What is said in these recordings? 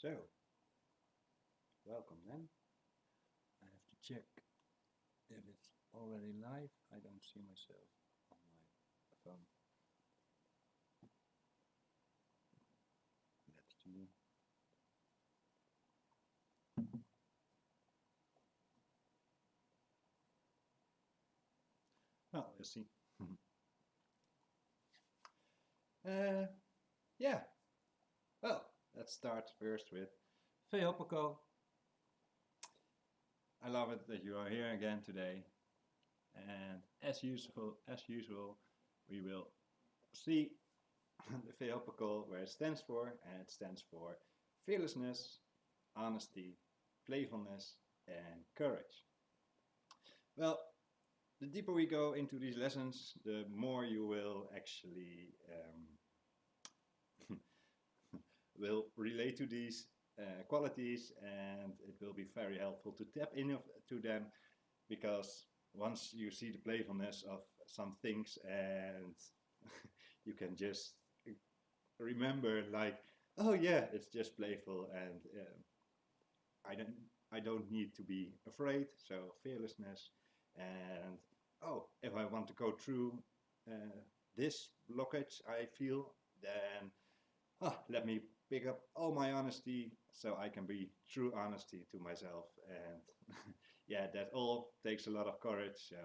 So, welcome then. I have to check if it's already live. I don't see myself on my phone. Let's do. Well, we'll see. Yeah. Well, let's start first with Fehoplco. I love it that you are here again today. And as usual, we will see the Fehoplco where it stands for, and it stands for fearlessness, honesty, playfulness, and courage. Well, the deeper we go into these lessons, the more you will actually will relate to these qualities, and it will be very helpful to tap into them, because once you see the playfulness of some things and you can just remember like, oh yeah, it's just playful, and I don't need to be afraid. So fearlessness, and oh, if I want to go through this blockage I feel, then let me pick up all my honesty so I can be true honesty to myself. And yeah, that all takes a lot of courage. So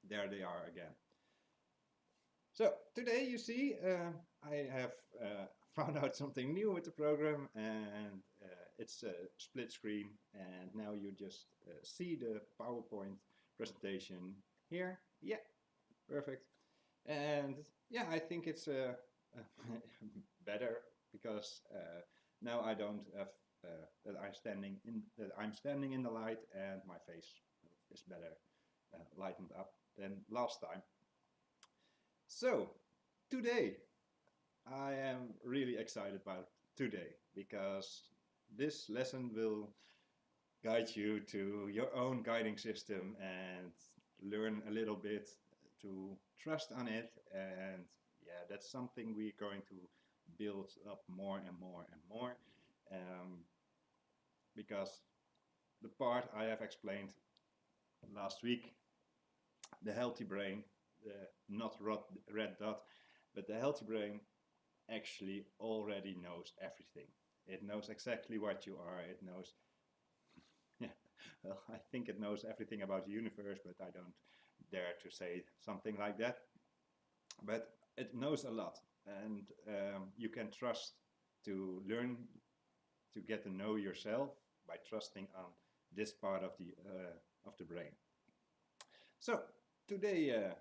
there they are again. So today you see I have found out something new with the program, and it's a split screen, and now you just see the PowerPoint presentation here. Yeah, perfect. And yeah, I think it's better because now I don't have that I'm standing in the light, and my face is better lightened up than last time. So today I am really excited about today, because this lesson will guide you to your own guiding system and learn a little bit to trust on it. And yeah, that's something we're going to build up more and more and more, because the part I have explained last week, the healthy brain, the not red dot, but the healthy brain actually already knows everything. It knows exactly what you are. It knows, yeah, well, I think it knows everything about the universe, but I don't dare to say something like that. But it knows a lot, and you can trust to learn to get to know yourself by trusting on this part of the brain. So today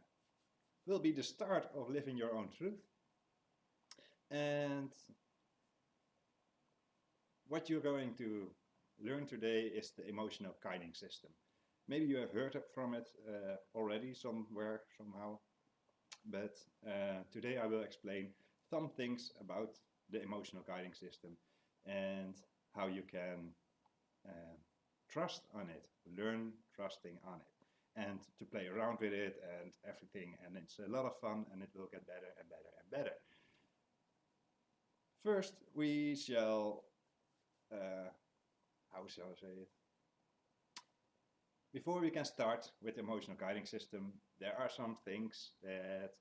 will be the start of living your own truth. And what you're going to learn today is the emotional guiding system. Maybe you have heard from it already somewhere, somehow, but today I will explain some things about the emotional guiding system and how you can trust on it, learn trusting on it, and to play around with it and everything. And it's a lot of fun, and it will get better and better and better. First, we shall, how shall I say it? Before we can start with the emotional guiding system, there are some things that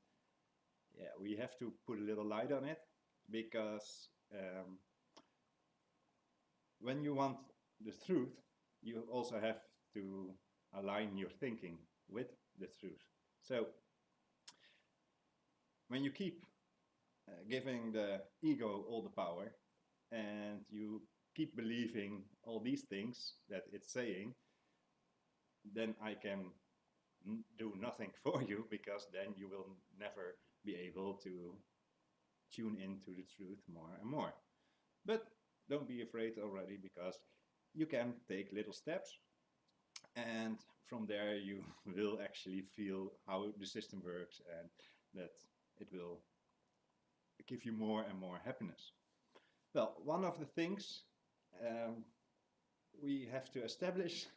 we have to put a little light on it, because when you want the truth, you also have to align your thinking with the truth. So when you keep giving the ego all the power, and you keep believing all these things that it's saying, then I can do nothing for you, because then you will never be able to tune into the truth more and more. But don't be afraid already, because you can take little steps, and from there you will actually feel how the system works, and that it will give you more and more happiness. Well, one of the things we have to establish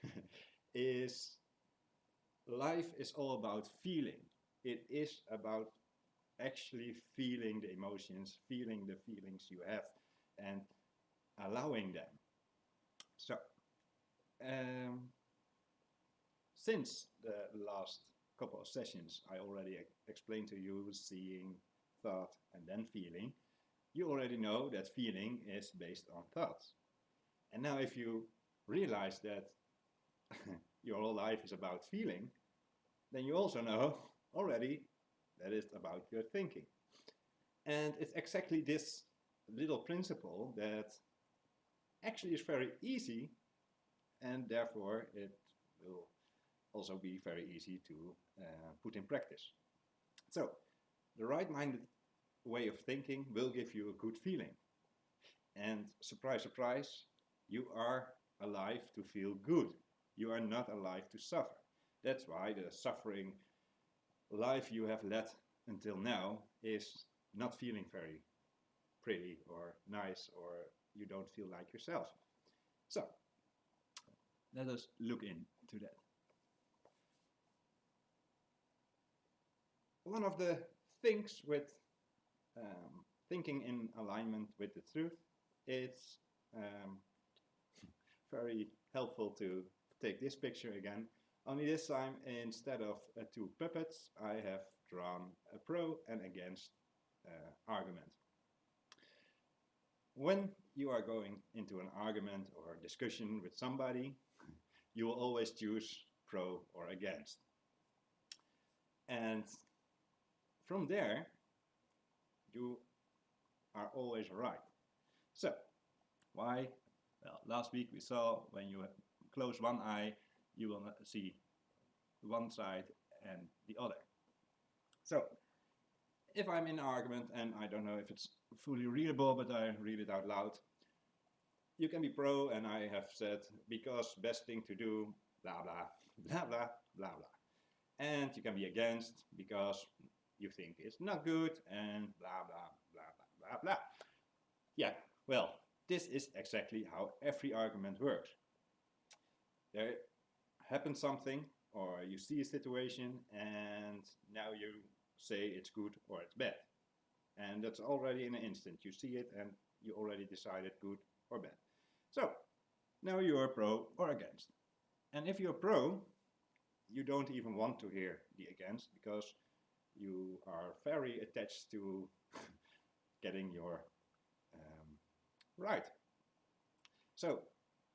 is life is all about feeling. It is about actually feeling the emotions, feeling the feelings you have. And allowing them. So, since the last couple of sessions, I already explained to you seeing, thought, and then feeling. You already know that feeling is based on thoughts. And now if you realize that your whole life is about feeling, then you also know already that it's about your thinking. And it's exactly this little principle that actually is very easy, and therefore it will also be very easy to put in practice. So, the right-minded way of thinking will give you a good feeling. And surprise, surprise, you are alive to feel good. You are not alive to suffer. That's why the suffering life you have led until now is not feeling very pretty or nice, or you don't feel like yourself. So, let us look into that. One of the things with thinking in alignment with the truth, it's very helpful to take this picture again. Only this time, instead of two puppets, I have drawn a pro and against argument. When you are going into an argument or discussion with somebody, you will always choose pro or against. And from there, you are always right. So, why? Well, last week we saw when you close one eye, you will not see one side and the other. So, if I'm in an argument, and I don't know if it's fully readable, but I read it out loud, you can be pro, and I have said, because best thing to do, blah, blah, blah, blah, blah, blah. And you can be against, because you think it's not good, and blah, blah, blah, blah, blah, blah. Yeah, well, this is exactly how every argument works. There happens something, or you see a situation, and now you say it's good or it's bad. And that's already in an instant. You see it and you already decided good or bad. So, now you are pro or against. And if you're pro, you don't even want to hear the against, because you are very attached to getting your right. So,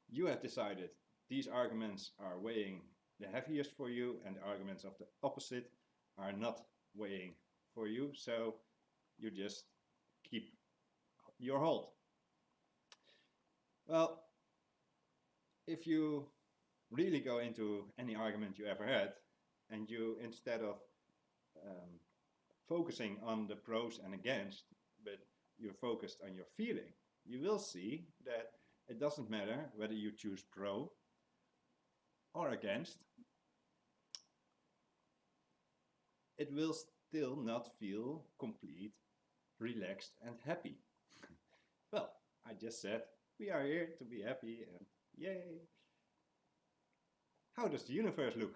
you have decided these arguments are weighing the heaviest for you, and the arguments of the opposite are not weighing for you, so you just keep your hold. Well, if you really go into any argument you ever had, and you, instead of focusing on the pros and against, but you're focused on your feeling, you will see that it doesn't matter whether you choose pro or against, it will still not feel complete, relaxed and happy. Well, I just said we are here to be happy, and yay! How does the universe look?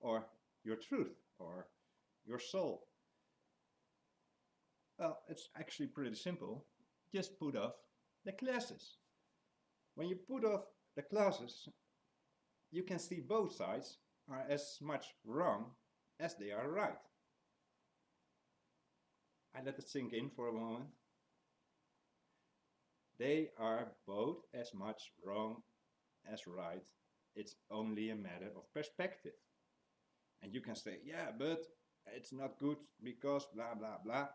Or your truth? Or your soul? Well, it's actually pretty simple. Just put off the glasses. When you put off the glasses, you can see both sides are as much wrong as they are right. I let it sink in for a moment. They are both as much wrong as right. It's only a matter of perspective. And you can say, yeah, but it's not good because blah, blah, blah.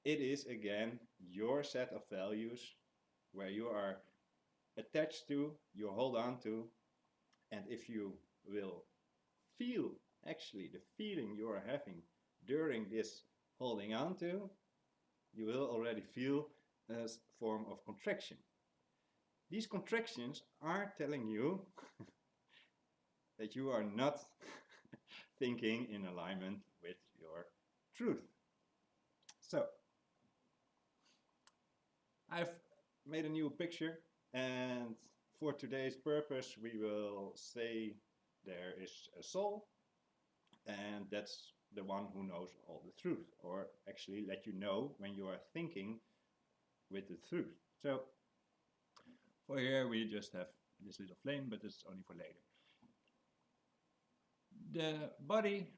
It is, again, your set of values where you are attached to, you hold on to, and if you will feel actually the feeling you are having during this holding on to, you will already feel a form of contraction. These contractions are telling you that you are not thinking in alignment with your truth. So, I've made a new picture, and for today's purpose we will say there is a soul, and that's the one who knows all the truth, or actually let you know when you are thinking with the truth. So, For here we just have this little flame, but it's only for later. The body,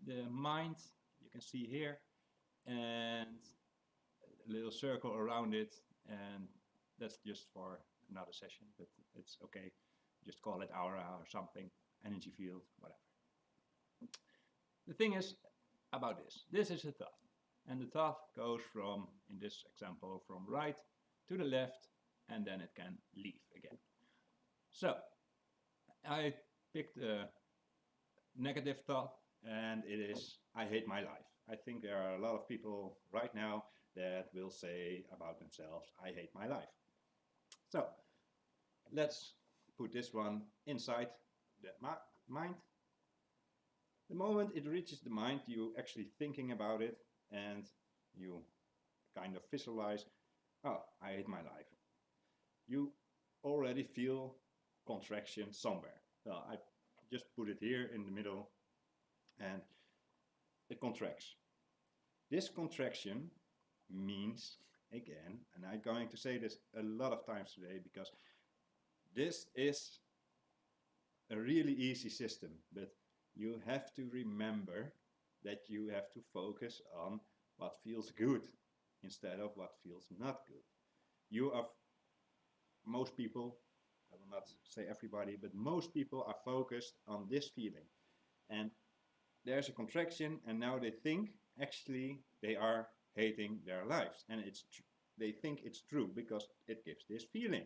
the mind, you can see here, and a little circle around it, and that's just for another session, but it's okay. Just call it aura or something, energy field, whatever. The thing is about this. This is a thought, and the thought goes from, in this example, from right to the left, and then it can leave again. So I picked a negative thought, and it is, I hate my life. I think there are a lot of people right now that will say about themselves, I hate my life. So let's put this one inside the mind. The moment it reaches the mind, you actually thinking about it, and you kind of visualize, oh, I hate my life. You already feel contraction somewhere. Well, I just put it here in the middle, and it contracts. This contraction means, again, and I'm going to say this a lot of times today, because this is a really easy system, but you have to remember that you have to focus on what feels good instead of what feels not good. You are, most people, I will not say everybody, but most people are focused on this feeling. And there's a contraction, and now they think actually they are hating their lives. And they think it's true because it gives this feeling.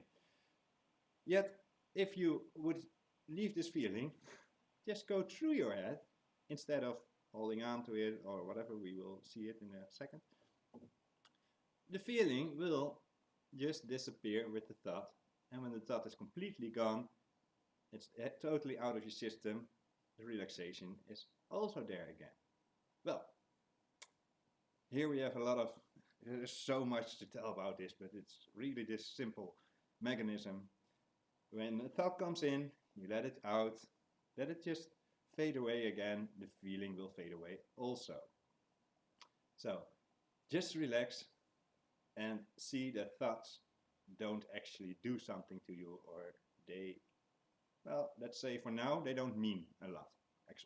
Yet, if you would leave this feeling, just go through your head instead of holding on to it or whatever, we will see it in a second. The feeling will just disappear with the thought, and when the thought is completely gone, it's totally out of your system, the relaxation is also there again. Well, here we have there's so much to tell about this, but it's really this simple mechanism. When a thought comes in, you let it out, let it just fade away again, the feeling will fade away also. So just relax and see that thoughts don't actually do something to you, or they, well, let's say for now, they don't mean a lot,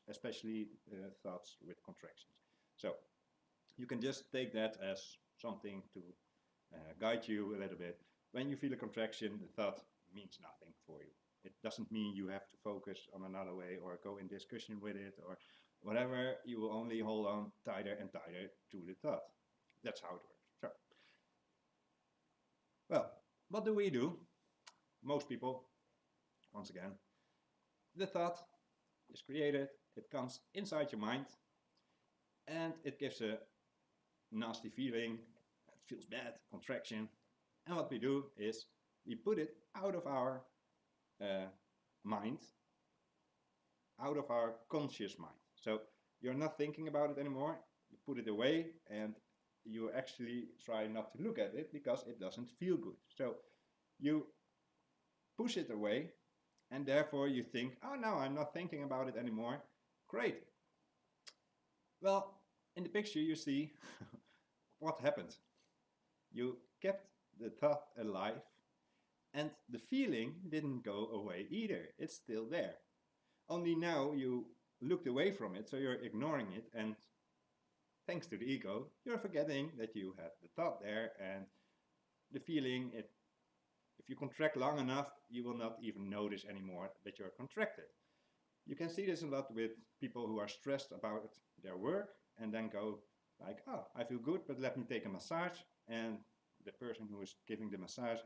especially thoughts with contractions. So you can just take that as something to guide you a little bit. When you feel a contraction, the thought means nothing for you. It doesn't mean you have to focus on another way or go in discussion with it or whatever. You will only hold on tighter and tighter to the thought. That's how it works. So, well, what do we do? Most people, once again, the thought is created, it comes inside your mind, and it gives a nasty feeling, it feels bad, contraction. And what we do is we put it out of our mind, out of our conscious mind. So you're not thinking about it anymore, you put it away, and you actually try not to look at it because it doesn't feel good. So you push it away, and therefore you think, oh no, I'm not thinking about it anymore. Great. Well, in the picture you see what happened. You kept the thought alive, and the feeling didn't go away either. It's still there. Only now you looked away from it, so you're ignoring it, and thanks to the ego, you're forgetting that you had the thought there, and the feeling, if you contract long enough, you will not even notice anymore that you're contracted. You can see this a lot with people who are stressed about their work and then go like, oh, I feel good, but let me take a massage. And the person who is giving the massage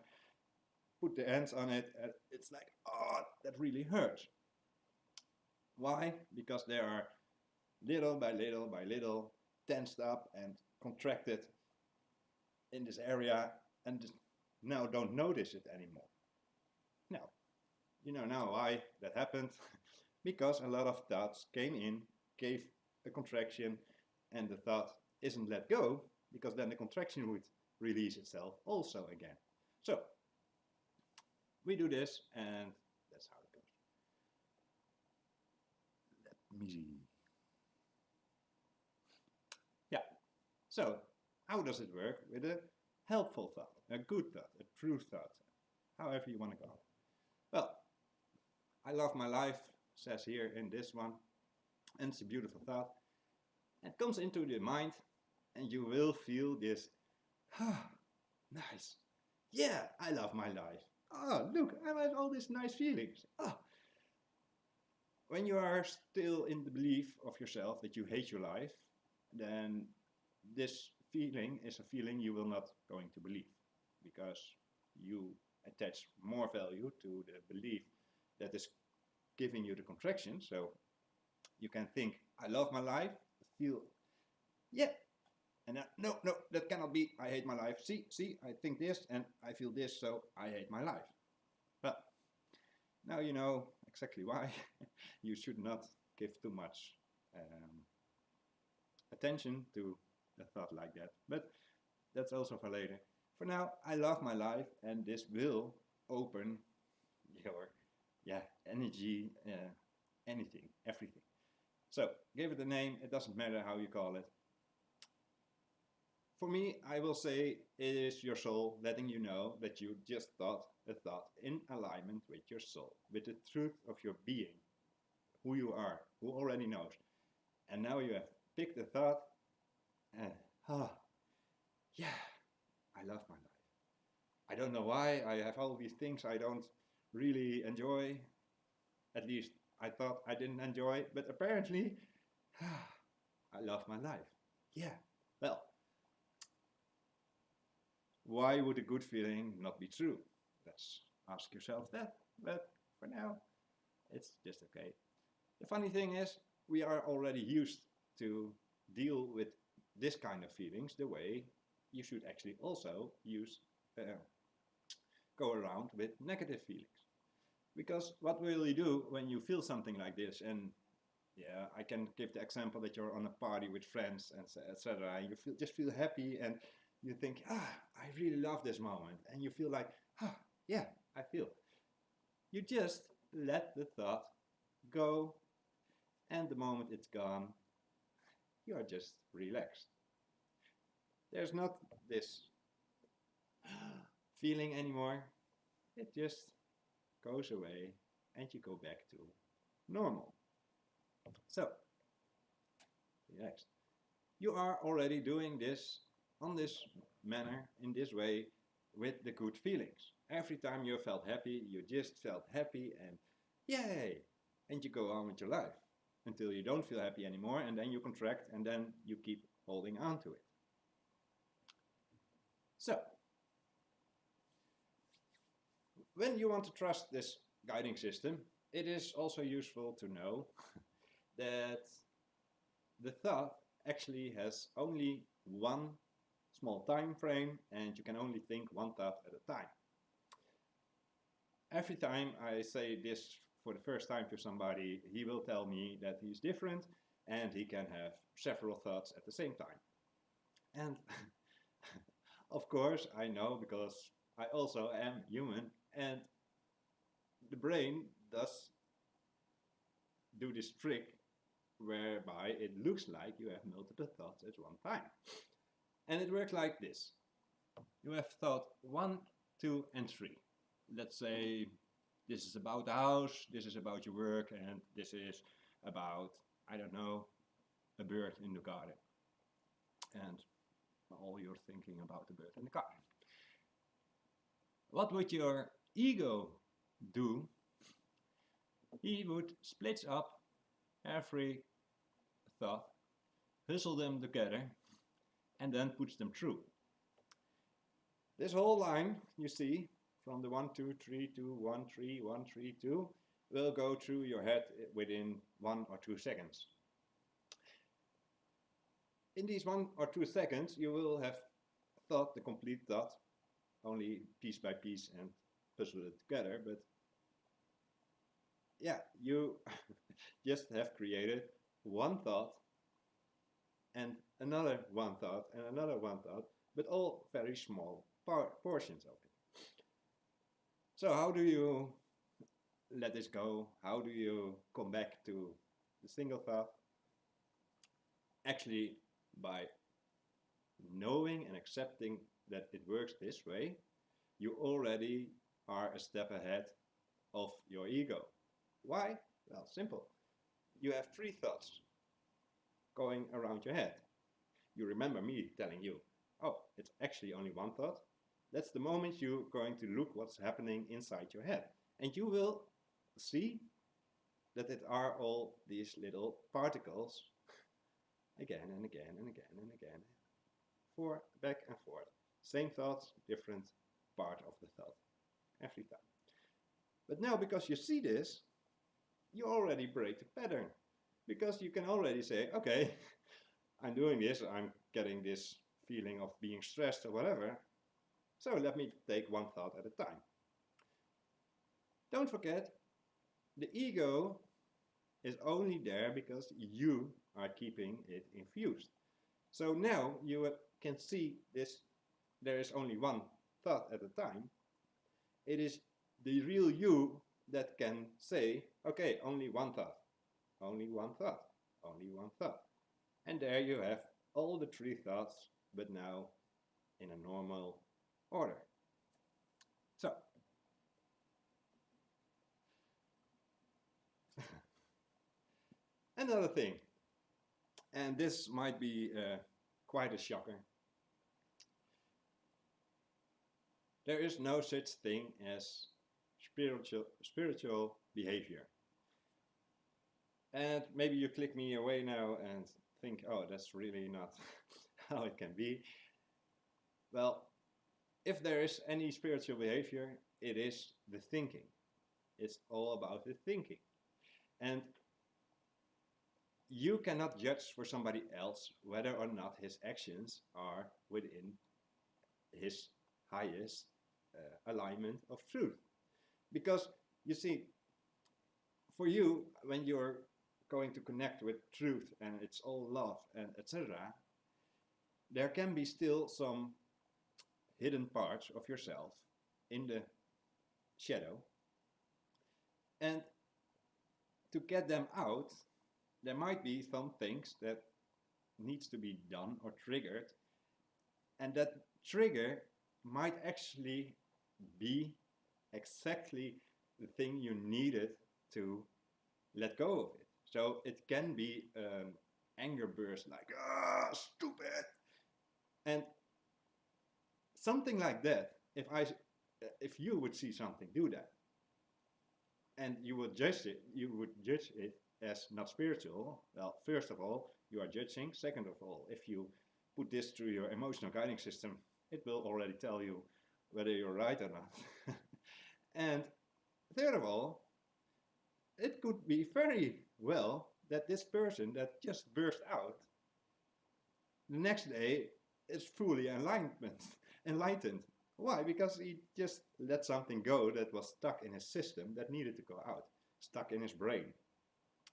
put the hands on it, and it's like, oh, that really hurts. Why? Because they are little by little by little tensed up and contracted in this area, and now don't notice it anymore. Now, you know now why that happened. Because a lot of thoughts came in, gave a contraction, and the thought isn't let go, because then the contraction would release itself also again. So we do this, and that's how it goes. Let me see. Yeah, so how does it work with a helpful thought, a good thought, a true thought? however you want to go. Well, I love my life, says here in this one, and it's a beautiful thought. It comes into the mind, and you will feel this, nice. Yeah, I love my life. Oh, look, I have all these nice feelings. Oh. When you are still in the belief of yourself that you hate your life, then this feeling is a feeling you will not going to believe, because you attach more value to the belief that is giving you the contraction. So you can think, I love my life, feel, yeah, and no, that cannot be, I hate my life. See, I think this and I feel this, so I hate my life. But now you know exactly why you should not give too much attention to a thought like that. But that's also for later. For now, I love my life, and this will open your energy, anything, everything. So give it a name, it doesn't matter how you call it. For me, I will say it is your soul letting you know that you just thought a thought in alignment with your soul, with the truth of your being, who you are, who already knows. And now you have picked a thought, and yeah, I love my life. I don't know why, I have all these things I don't really enjoy. At least I thought I didn't enjoy, but apparently, I love my life. Yeah, well, why would a good feeling not be true? Let's ask yourself that, but for now, it's just okay. The funny thing is, we are already used to deal with this kind of feelings the way you should actually also go around with negative feelings. Because what will you do when you feel something like this? And yeah, I can give the example that you're on a party with friends and etc. And you just feel happy and you think, I really love this moment. And you feel like, yeah, I feel. You just let the thought go, and the moment it's gone, you are just relaxed. There's not this feeling anymore. It just goes away and you go back to normal. So, relax. You are already doing this on this manner, in this way, with the good feelings. Every time you felt happy, you just felt happy and yay! And you go on with your life until you don't feel happy anymore, and then you contract and then you keep holding on to it. So, when you want to trust this guiding system, it is also useful to know that the thought actually has only one small time frame, and you can only think one thought at a time. Every time I say this for the first time to somebody, he will tell me that he's different and he can have several thoughts at the same time. And of course I know, because I also am human, and the brain does do this trick whereby it looks like you have multiple thoughts at one time. And it works like this. You have thought 1, 2, and 3. Let's say this is about the house, this is about your work, and this is about, I don't know, a bird in the garden. And all you're thinking about the bird in the garden. What would your ego do? He would split up every thought, hustle them together, and then puts them through. This whole line, you see, from the 1, 2, 3, 2, 1, 3, 1, 3, 2, will go through your head within 1 or 2 seconds. In these 1 or 2 seconds, you will have thought the complete thought, only piece by piece, and puzzle it together, but yeah, you just have created one thought and another one thought and another one thought, but all very small portions of it. So how do you let this go? How do you come back to the single thought? Actually, by knowing and accepting that it works this way, you already are a step ahead of your ego. Why? Well, simple. You have three thoughts going around your head. You remember me telling you, oh, it's actually only one thought. That's the moment you're going to look what's happening inside your head. And you will see that it are all these little particles again and again and again and again, back and forth. Same thoughts, different part of the thought every time. But now, because you see this, you already break the pattern. Because you can already say, okay, I'm doing this, I'm getting this feeling of being stressed or whatever, so let me take one thought at a time. Don't forget, the ego is only there because you are keeping it infused. So now you can see this, there is only one thought at a time. It is the real you that can say, okay, only one thought, only one thought, only one thought. And there you have all the three thoughts, but now in a normal order. So, another thing, and this might be quite a shocker. There is no such thing as spiritual behavior. And maybe you click me away now and think, oh, that's really not how it can be. Well, if there is any spiritual behavior, it is the thinking. It's all about the thinking. And you cannot judge for somebody else whether or not his actions are within his highest alignment of truth. Because you see, for you, when you're going to connect with truth and it's all love and etc., there can be still some hidden parts of yourself in the shadow. And to get them out, there might be some things that needs to be done or triggered, and that trigger might actually be exactly the thing you needed to let go of it. So it can be anger burst like, ah, stupid. And something like that, if you would see something do that, and you would judge it as not spiritual, well, first of all, you are judging. Second of all, if you put this through your emotional guiding system, it will already tell you whether you're right or not. And third of all, it could be very well that this person that just burst out, the next day is fully enlightened. Why? Because he just let something go that was stuck in his system that needed to go out, stuck in his brain.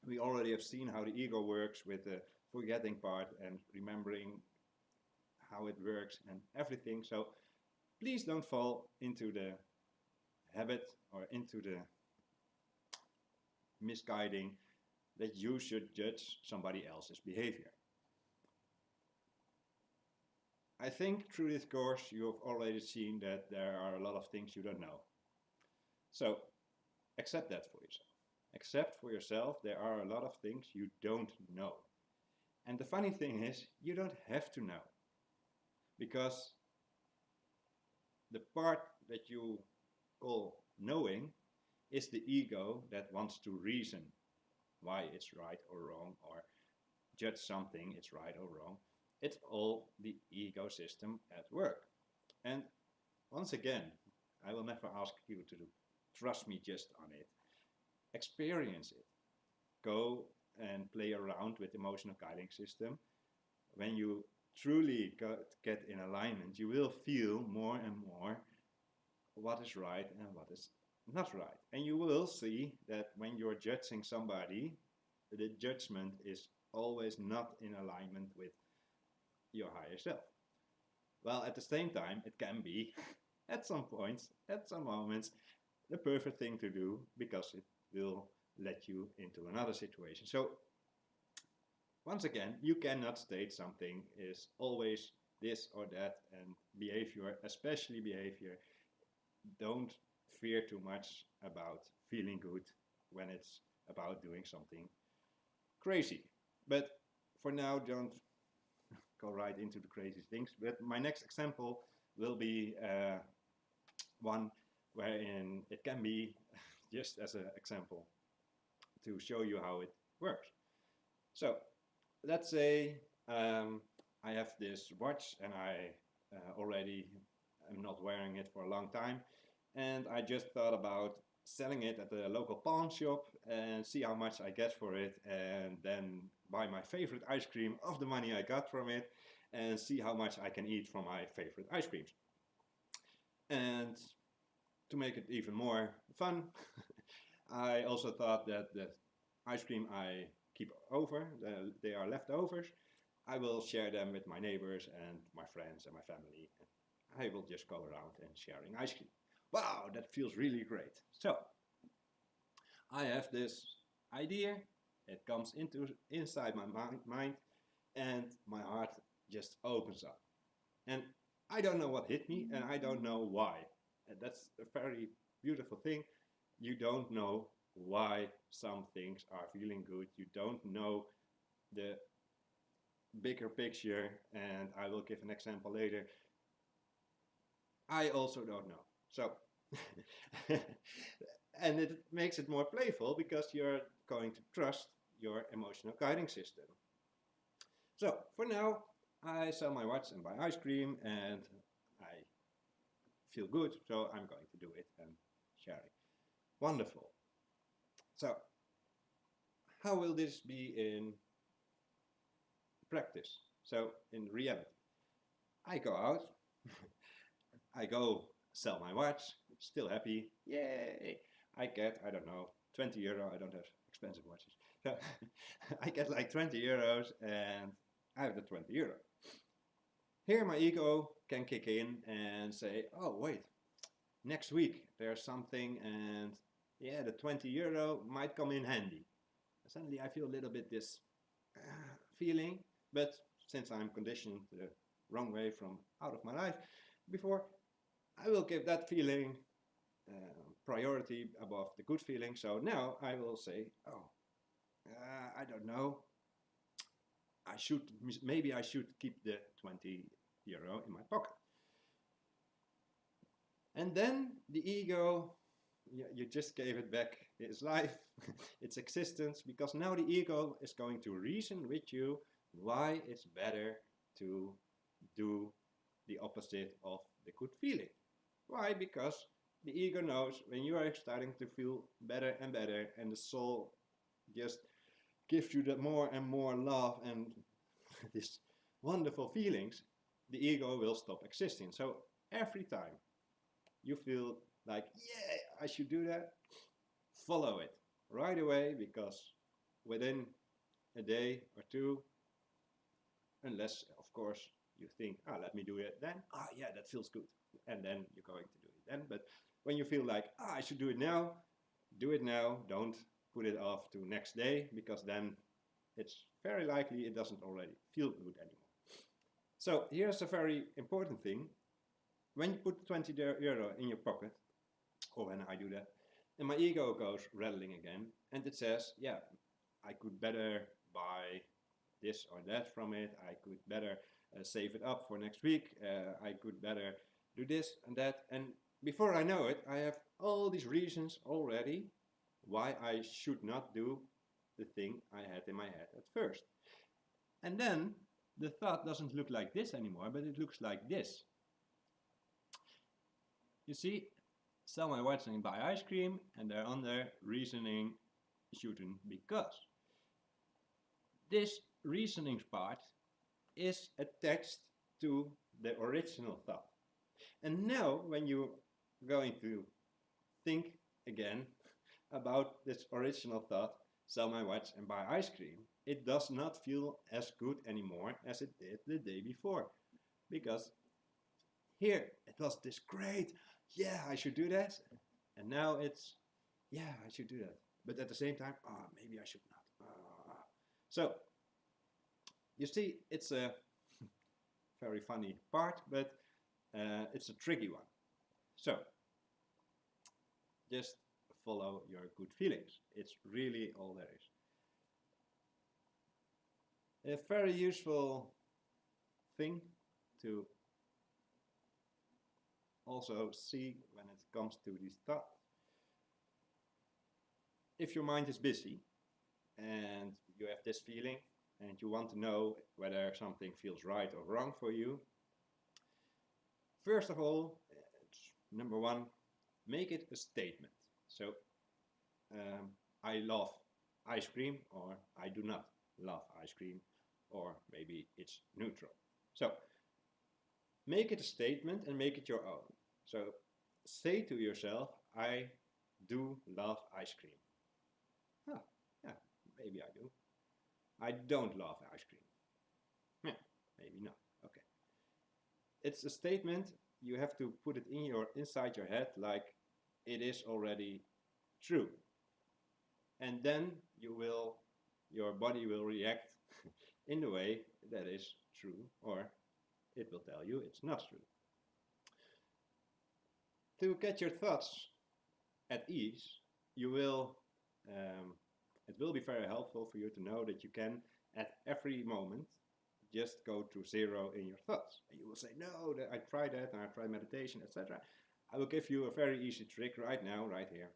We already have seen how the ego works with the forgetting part and remembering how it works and everything. So please don't fall into the habit or into the misguiding that you should judge somebody else's behavior. I think through this course you have already seen that there are a lot of things you don't know. So accept that for yourself. Accept for yourself there are a lot of things you don't know. And the funny thing is, you don't have to know. Because the part that you call knowing is the ego that wants to reason why it's right or wrong, or judge something it's right or wrong. It's all the ego system at work. And once again, I will never ask you to trust me just on it. Experience it. Go and play around with emotional guiding system. When you truly get in alignment, you will feel more and more what is right and what is not right. And you will see that when you're judging somebody, the judgment is always not in alignment with your higher self. Well, at the same time, it can be, at some points, at some moments, the perfect thing to do, because it will let you into another situation. So, once again, you cannot state something is always this or that, and behavior, especially behavior, don't fear too much about feeling good when it's about doing something crazy. But for now, don't go right into the crazy things. But my next example will be one wherein it can be just as an example to show you how it works. So let's say I have this watch and I already am not wearing it for a long time, and I just thought about selling it at the local pawn shop and see how much I get for it, and then buy my favorite ice cream of the money I got from it and see how much I can eat from my favorite ice creams. And to make it even more fun, I also thought that the ice cream I keep over, they are leftovers, I will share them with my neighbors and my friends and my family. I will just go around and sharing ice cream. Wow, that feels really great. So I have this idea, it comes inside my mind, and my heart just opens up. And I don't know what hit me, and I don't know why. And that's a very beautiful thing. You don't know why some things are feeling good. You don't know the bigger picture, and I will give an example later. I also don't know. So, and it makes it more playful because you're going to trust your emotional guiding system. So, for now, I sell my watch and buy ice cream, and I feel good, so I'm going to do it and share it. Wonderful. So, how will this be in practice? So, in reality, I go out, I go sell my watch, still happy, yay! I get, I don't know, 20 euro, I don't have expensive watches. So I get like 20 euros and I have the 20 euro. Here my ego can kick in and say, oh wait, next week there's something and yeah, the 20 euro might come in handy. Suddenly I feel a little bit this feeling, but since I'm conditioned the wrong way from out of my life before, I will give that feeling priority above the good feeling. So now I will say, oh, I don't know, maybe I should keep the 20 euro in my pocket. And then the ego, you just gave it back its life, its existence, because now the ego is going to reason with you why it's better to do the opposite of the good feeling. Why? Because the ego knows when you are starting to feel better and better, and the soul just gives you that more and more love and these wonderful feelings, the ego will stop existing. So every time you feel like, yeah, I should do that, follow it right away, because within a day or two, unless of course you think, let me do it then, yeah, that feels good, and then you're going to do it then. But when you feel like, I should do it now, don't put it off to next day, because then it's very likely it doesn't already feel good anymore. So here's a very important thing. When you put 20 euro in your pocket, or when I do that, and my ego goes rattling again, and it says, yeah, I could better buy this or that from it, I could better save it up for next week, I could better do this and that, and before I know it, I have all these reasons already why I should not do the thing I had in my head at first. And then the thought doesn't look like this anymore, but it looks like this. You see, sell my watch and buy ice cream, and they're under reasoning shouldn't because. This reasoning part is attached to the original thought. And now when you're going to think again about this original thought, sell my watch and buy ice cream, it does not feel as good anymore as it did the day before. Because here it was this great, yeah, I should do that. And now it's, yeah, I should do that. But at the same time, maybe I should not. So, you see, it's a very funny part, but it's a tricky one. So, Just follow your good feelings. It's really all there is. A very useful thing to also see when it comes to these thoughts. If your mind is busy and you have this feeling and you want to know whether something feels right or wrong for you, first of all, number one, make it a statement. So, I love ice cream, or I do not love ice cream, or maybe it's neutral. So, make it a statement and make it your own. So, say to yourself, I do love ice cream. Huh, yeah, maybe I do. I don't love ice cream. Yeah, maybe not. Okay. It's a statement. You have to put it inside your head like it is already true. And then your body will react in the way that is true, or it will tell you it's not true. To get your thoughts at ease, it will be very helpful for you to know that you can, at every moment, just go to zero in your thoughts. And you will say, no, I tried that, and I tried meditation, etc. I will give you a very easy trick right now, right here.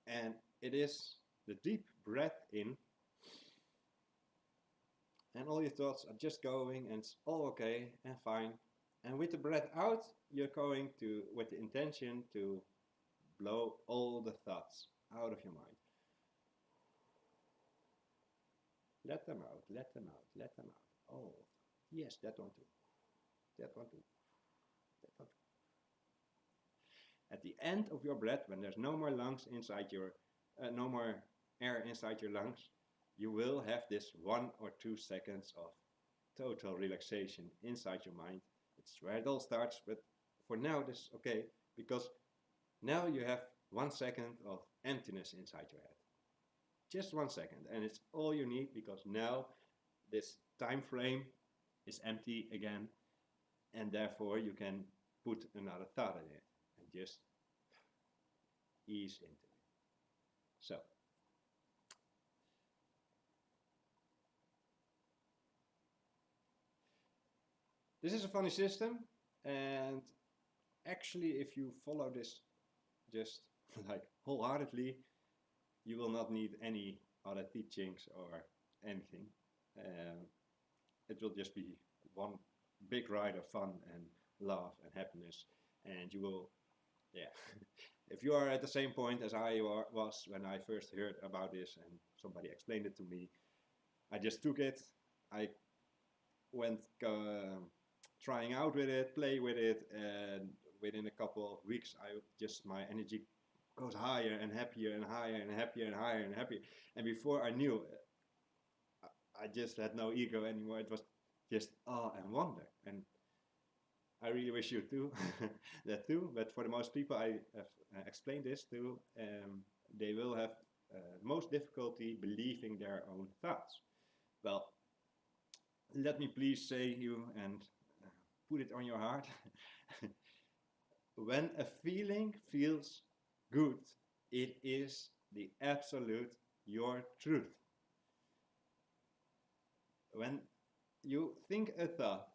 And it is the deep breath in, and all your thoughts are just going, and it's all okay and fine. And with the breath out, you're going to, with the intention to blow all the thoughts out of your mind. Let them out, let them out, let them out. Oh, yes, that one too. That one too. That one too. At the end of your breath, when there's no more lungs inside no more air inside your lungs, you will have this 1 or 2 seconds of total relaxation inside your mind. It's where it all starts, but for now this is okay, because now you have 1 second of emptiness inside your head. Just 1 second, and it's all you need, because now this time frame is empty again, and therefore you can put another thought in it and just ease into it. So, this is a funny system, and actually if you follow this just like wholeheartedly, you will not need any other teachings or anything. It will just be one big ride of fun and love and happiness, and you will, yeah. If you are at the same point as I was when I first heard about this and somebody explained it to me, I just took it. I went trying out with it, play with it, and within a couple of weeks, my energy goes higher and happier and higher and happier and higher and happier. And before I knew, I just had no ego anymore. It was just awe and wonder. And I really wish you too, that too. But for the most people I have explained this to, they will have most difficulty believing their own thoughts. Well, let me please say you and put it on your heart. When a feeling feels good, it is the absolute your truth. When you think a thought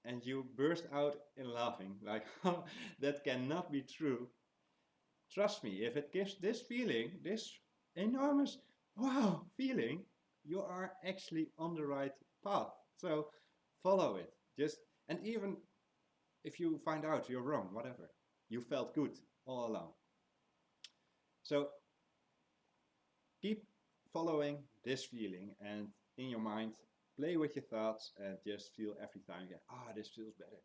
and you burst out in laughing, like, oh, that cannot be true, trust me, if it gives this feeling, this enormous wow feeling, you are actually on the right path. So follow it. And even if you find out you're wrong, whatever, you felt good all along. So keep following this feeling, and in your mind, play with your thoughts and just feel every time you get, this feels better.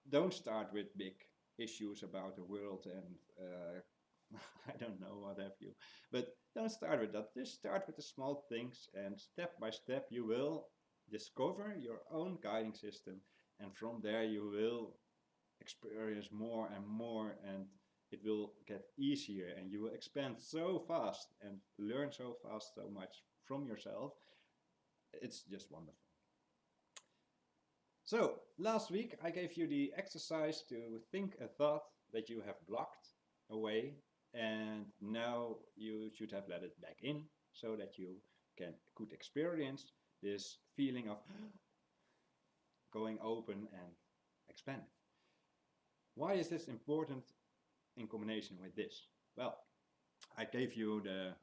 Don't start with big issues about the world and I don't know what have you. But don't start with that. Just start with the small things, and step by step you will discover your own guiding system, and from there you will experience more and more, and it will get easier, and you will expand so fast and learn so fast, so much from yourself. It's just wonderful. So last week I gave you the exercise to think a thought that you have blocked away and now you should have let it back in so that you could experience this feeling of going open and expand. Why is this important in combination with this? Well, I gave you the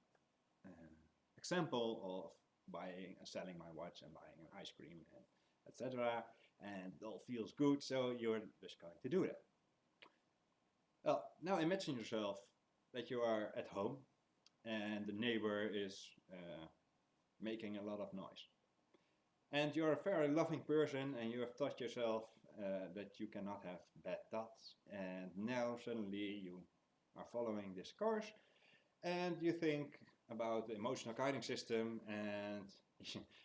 example of buying and selling my watch and buying an ice cream and etc. And it all feels good, so you're just going to do that. Well, now imagine yourself that you are at home and the neighbor is making a lot of noise. And you're a very loving person and you have taught yourself that you cannot have bad thoughts. And now suddenly you are following this course and you think about the emotional guiding system and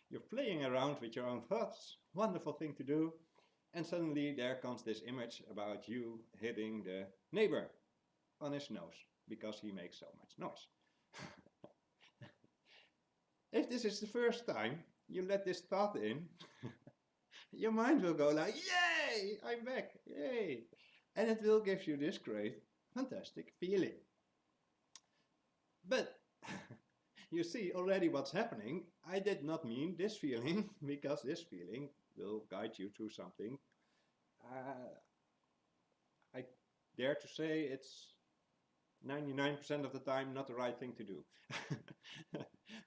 you're playing around with your own thoughts. Wonderful thing to do. And suddenly there comes this image about you hitting the neighbor on his nose because he makes so much noise. If this is the first time you let this thought in, your mind will go like, yay, I'm back, yay. And it will give you this great, fantastic feeling. But you see already what's happening. I did not mean this feeling because this feeling will guide you through something. I dare to say it's 99% of the time not the right thing to do.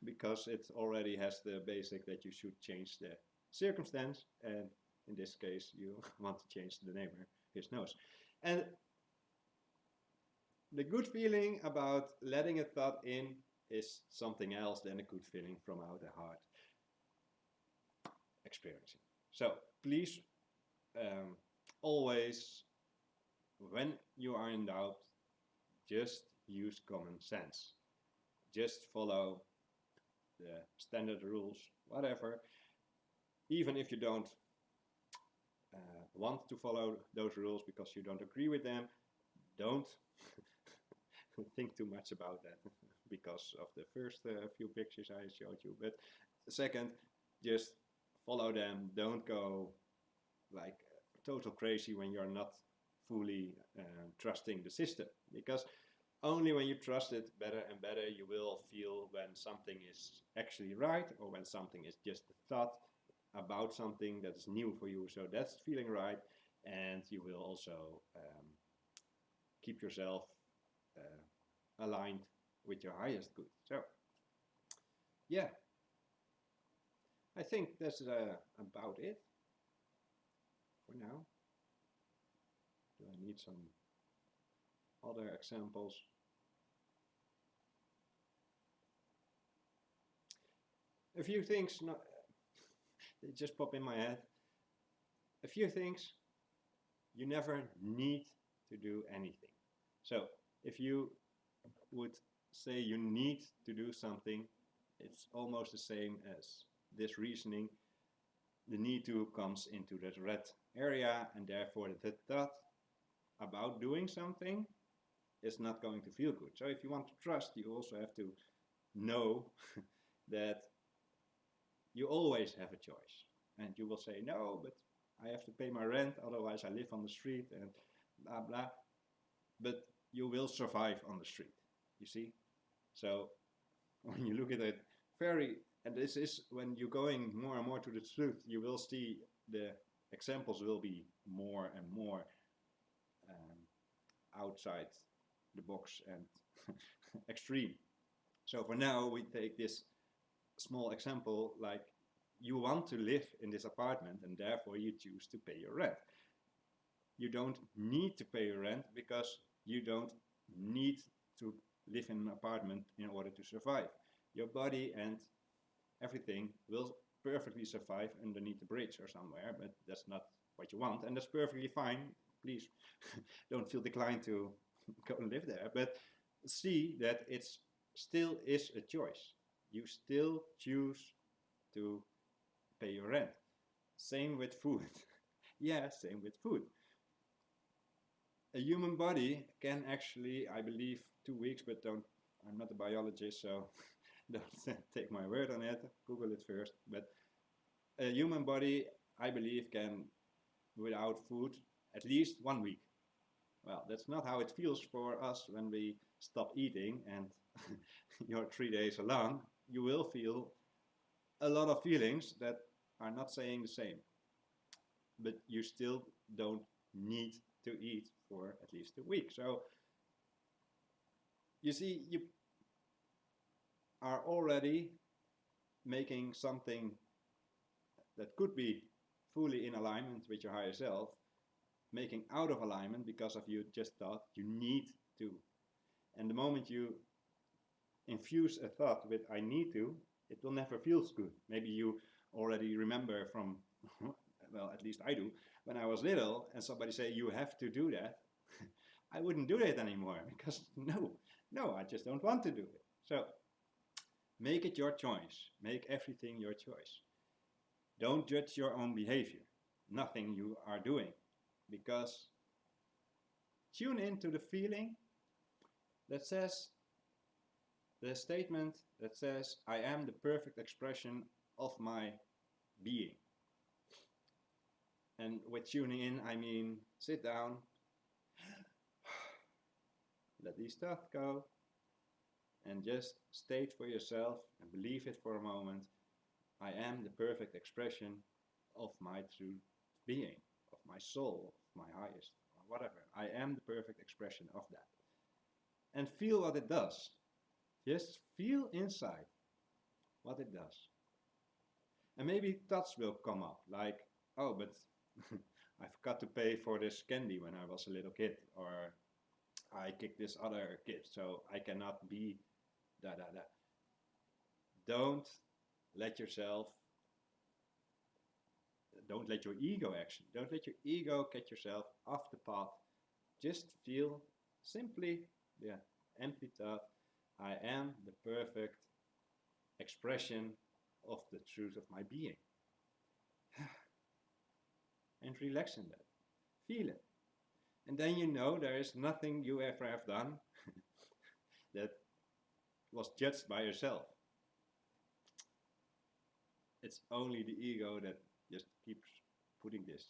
Because it already has the basic that you should change the circumstance, and in this case you want to change the neighbor, his nose. And the good feeling about letting a thought in is something else than a good feeling from out the heart experiencing. So please always, when you are in doubt, just use common sense. Just follow the standard rules, whatever. Even if you don't want to follow those rules because you don't agree with them, don't think too much about that because of the first few pictures I showed you. But second, just follow them. Don't go like total crazy when you're not fully trusting the system, because only when you trust it better and better you will feel when something is actually right or when something is just a thought about something that's new for you. So that's feeling right, and you will also keep yourself aligned with your highest good. So yeah, I think that's about it for now. Do I need some other examples? A few things they just pop in my head. A few things: you never need to do anything. So if you would say you need to do something, it's almost the same as this reasoning. The need to comes into that red area, and therefore the thought about doing something is not going to feel good. So if you want to trust, you also have to know that you always have a choice. And you will say, no, but I have to pay my rent, otherwise I live on the street and blah blah. But you will survive on the street, you see? So when you look at it and this is when you're going more and more to the truth, you will see the examples will be more and more outside the box and extreme. So for now we take this small example, like you want to live in this apartment and therefore you choose to pay your rent. You don't need to pay your rent because you don't need to live in an apartment in order to survive. Your body and everything will perfectly survive underneath the bridge or somewhere, but that's not what you want, and that's perfectly fine. Please don't feel declined to go and live there, but see that it still is a choice. You still choose to pay your rent. Same with food. Yeah, same with food. A human body can actually, I believe, 2 weeks, but I'm not a biologist, so don't take my word on it. Google it first. But a human body, I believe, can, without food, at least 1 week. Well, that's not how it feels for us when we stop eating and you're 3 days along, you will feel a lot of feelings that are not saying the same. But you still don't need to eat for at least a week. So you see, you are already making something that could be fully in alignment with your higher self, making out of alignment because of you just thought you need to. And the moment you infuse a thought with I need to, it will never feel good. Maybe you already remember from, well, at least I do, when I was little and somebody say you have to do that, I wouldn't do it anymore because no, I just don't want to do it. So make it your choice. Make everything your choice. Don't judge your own behavior, nothing you are doing, because tune into the feeling that says, the statement that says, I am the perfect expression of my being. And with tuning in, I mean sit down, let these thoughts go, and just state for yourself and believe it for a moment, I am the perfect expression of my true being, of my soul, of my highest, or whatever. I am the perfect expression of that. And feel what it does. Just feel inside what it does. And maybe thoughts will come up like, oh, but I forgot to pay for this candy when I was a little kid, or I kicked this other kid, so I cannot be da da da. Don't let yourself, don't let your ego don't let your ego get yourself off the path. Just feel simply the empty thought, I am the perfect expression of the truth of my being. And relax in that. Feel it. And then you know there is nothing you ever have done that was judged by yourself. It's only the ego that just keeps putting this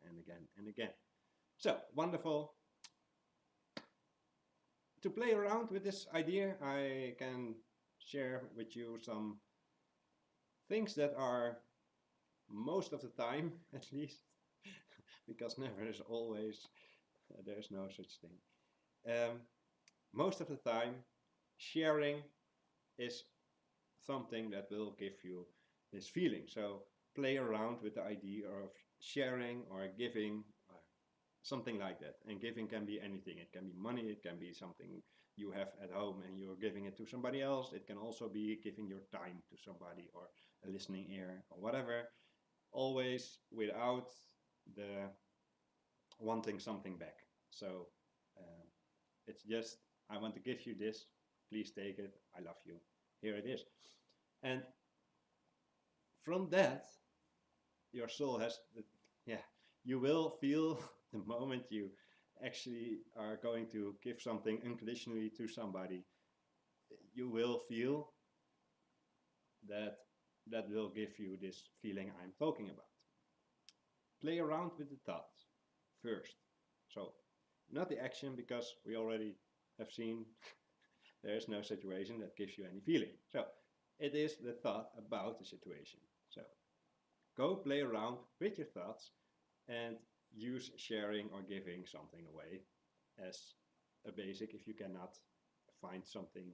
and again and again. So, wonderful. To play around with this idea, I can share with you some things that are most of the time, at least, because never is always, there's no such thing. Most of the time, sharing is something that will give you this feeling. So play around with the idea of sharing or giving, or something like that. And giving can be anything. It can be money, it can be something you have at home and you're giving it to somebody else. It can also be giving your time to somebody or a listening ear or whatever. Always without the wanting something back. So it's just, I want to give you this, please take it, I love you, here it is. And from that, your soul has, you will feel the moment you actually are going to give something unconditionally to somebody, you will feel that that will give you this feeling I'm talking about. Play around with the thoughts first. So, not the action, because we already have seen there is no situation that gives you any feeling. So, it is the thought about the situation. So, go play around with your thoughts and use sharing or giving something away as a basic if you cannot find something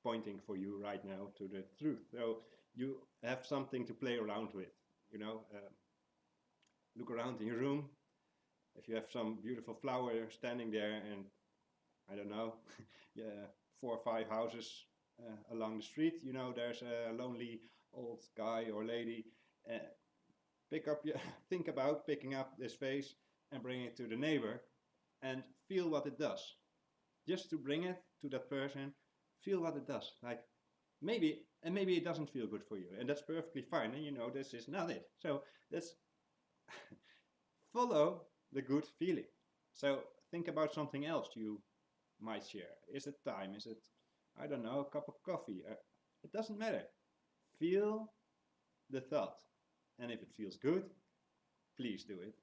pointing for you right now to the truth. So you have something to play around with, you know. Look around in your room. If you have some beautiful flower standing there and, I don't know, 4 or 5 houses along the street, you know, there's a lonely old guy or lady. Think about picking up this vase and bring it to the neighbor and feel what it does. Just to bring it to that person, feel what it does. Like maybe it doesn't feel good for you, and that's perfectly fine. And you know this is not it. So let's follow the good feeling. So think about something else you might share. Is it time? Is it, I don't know, a cup of coffee? It doesn't matter. Feel the thought. And if it feels good, please do it.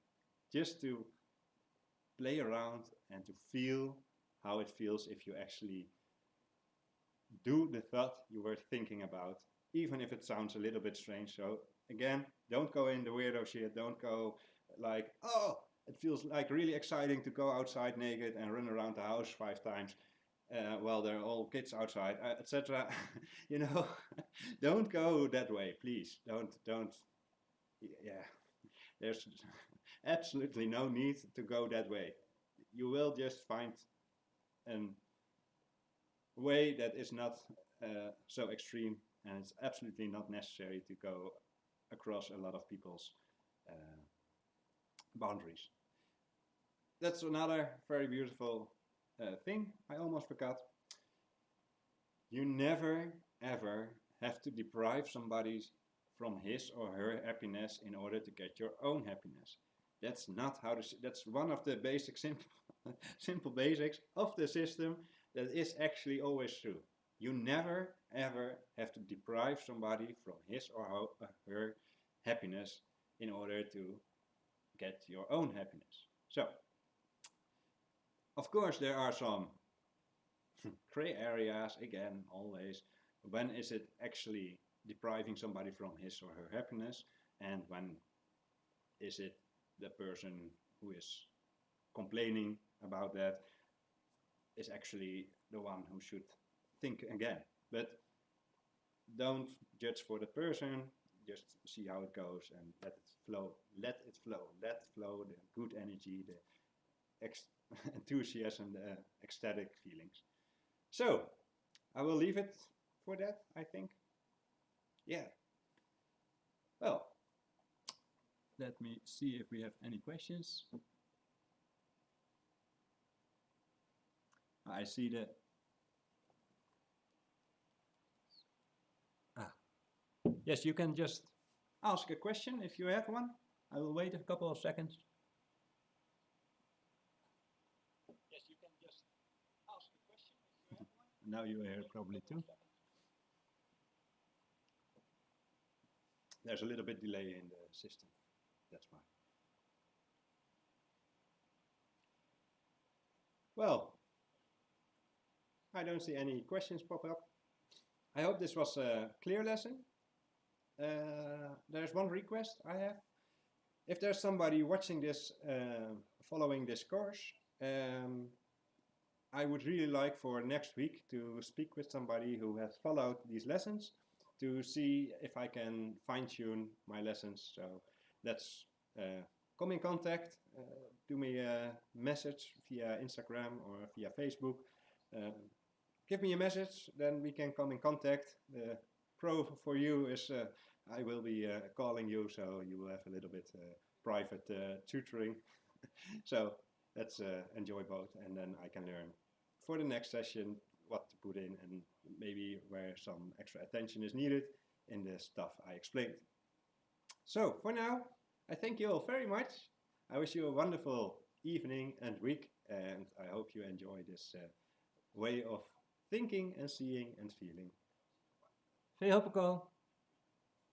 Just to play around and to feel how it feels if you actually do the thought you were thinking about, even if it sounds a little bit strange. So again, don't go in the weirdo shit. Don't go like, oh, it feels like really exciting to go outside naked and run around the house 5 times while there are all kids outside, etc. You know, don't go that way, please. Don't. Yeah, there's absolutely no need to go that way. You will just find a way that is not so extreme, and it's absolutely not necessary to go across a lot of people's boundaries. That's another very beautiful thing I almost forgot. You never ever have to deprive somebody from his or her happiness in order to get your own happiness. That's not how that's one of the basic simple basics of the system that is actually always true. You never ever have to deprive somebody from his or her happiness in order to get your own happiness. So, of course, there are some gray areas, again, always. When is it actually depriving somebody from his or her happiness, and when is it the person who is complaining about that is actually the one who should think again. But don't judge for the person, just see how it goes and let it flow, let it flow, let flow the good energy, the enthusiasm, the ecstatic feelings. So, I will leave it for that, I think. Yeah. Well, let me see if we have any questions. I see the... Yes, you can just ask a question if you have one. I will wait a couple of seconds. Yes, you can just ask a question if you have one. Now you hear probably too. There's a little bit delay in the system. That's why. Well, I don't see any questions pop up. I hope this was a clear lesson. There's one request I have. If there's somebody watching this, following this course, I would really like for next week to speak with somebody who has followed these lessons to see if I can fine-tune my lessons. So let's come in contact, do me a message via Instagram or via Facebook. Give me a message, then we can come in contact. The pro for you is I will be calling you, so you will have a little bit private tutoring. So let's enjoy both, and then I can learn for the next session what to put in and maybe where some extra attention is needed in the stuff I explained. So for now, I thank you all very much. I wish you a wonderful evening and week, and I hope you enjoy this way of thinking and seeing and feeling. Fehoplco.